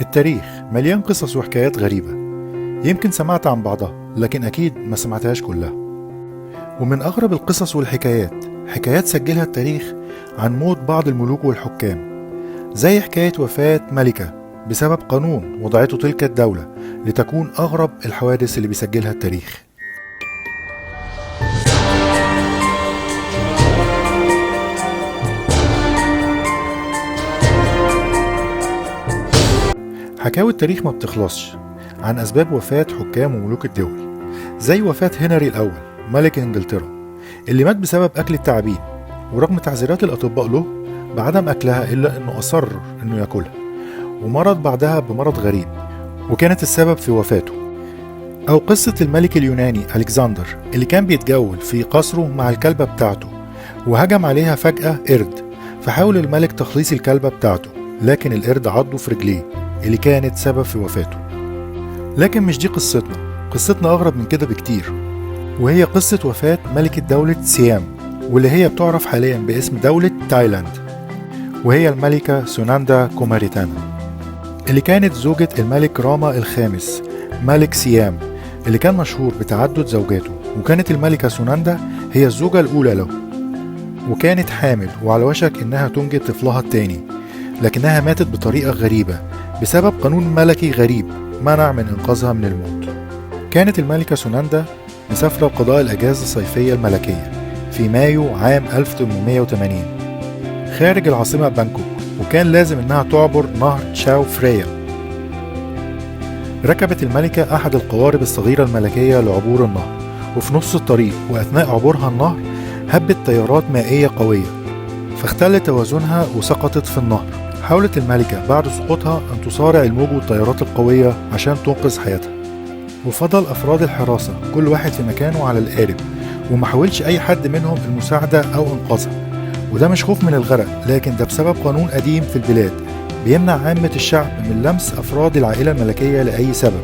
التاريخ مليان قصص وحكايات غريبة. يمكن سمعت عن بعضها لكن أكيد ما سمعتهاش كلها. ومن أغرب القصص والحكايات حكايات سجلها التاريخ عن موت بعض الملوك والحكام، زي حكاية وفاة ملكة بسبب قانون وضعته تلك الدولة لتكون أغرب الحوادث اللي بيسجلها التاريخ. حكاوي التاريخ ما بتخلصش عن أسباب وفاة حكام وملوك الدول، زي وفاة هنري الأول ملك إنجلترا اللي مات بسبب أكل التعابين، ورغم تعزيرات الأطباء له بعدم أكلها إلا أنه أصر أنه يأكلها، ومرض بعدها بمرض غريب وكانت السبب في وفاته. أو قصة الملك اليوناني ألكسندر اللي كان بيتجول في قصره مع الكلبة بتاعته وهجم عليها فجأة قرد، فحاول الملك تخليص الكلبة بتاعته لكن القرد عضه في رجليه اللي كانت سبب في وفاته. لكن مش دي قصتنا أغرب من كده بكتير، وهي قصة وفاة ملكة دولة سيام واللي هي بتعرف حاليا باسم دولة تايلاند، وهي الملكة سوناندا كوماريتانا اللي كانت زوجة الملك راما الخامس ملك سيام اللي كان مشهور بتعدد زوجاته. وكانت الملكة سوناندا هي الزوجة الأولى له، وكانت حامل وعلى وشك إنها تنجب طفلها الثاني، لكنها ماتت بطريقة غريبة بسبب قانون ملكي غريب منع من إنقاذها من الموت. كانت الملكة سوناندا مسافرة قضاء الأجازة الصيفية الملكية في مايو عام 1880 خارج العاصمة بانكوك، وكان لازم إنها تعبر نهر تشاو فريا. ركبت الملكة أحد القوارب الصغيرة الملكية لعبور النهر، وفي نص الطريق وأثناء عبورها النهر هبت تيارات مائية قوية فاختل توازنها وسقطت في النهر. حاولت الملكة بعد سقوطها أن تصارع الموج والتيارات القوية عشان تنقذ حياتها، وفضل أفراد الحراسة كل واحد في مكانه على القارب، وما حاولش أي حد منهم المساعدة أو إنقاذها. وده مش خوف من الغرق، لكن ده بسبب قانون قديم في البلاد بيمنع عامة الشعب من لمس أفراد العائلة الملكية لأي سبب،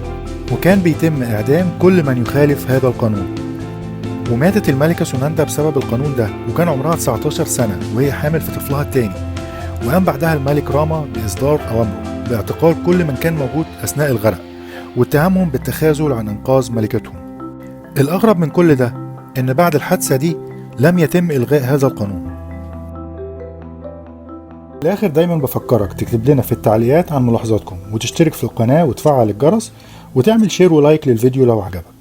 وكان بيتم إعدام كل من يخالف هذا القانون. وماتت الملكة سوناندا بسبب القانون ده وكان عمرها 19 سنة وهي حامل في طفلها الثاني. وقام بعدها الملك راما بإصدار أوامره باعتقال كل من كان موجود أثناء الغرق واتهمهم بالتخاذل عن إنقاذ ملكتهم. الأغرب من كل ده إن بعد الحادثة دي لم يتم إلغاء هذا القانون. في الآخر دايما بفكرك تكتب لنا في التعليقات عن ملاحظاتكم، وتشترك في القناة وتفعل الجرس وتعمل شير ولايك للفيديو لو عجبك.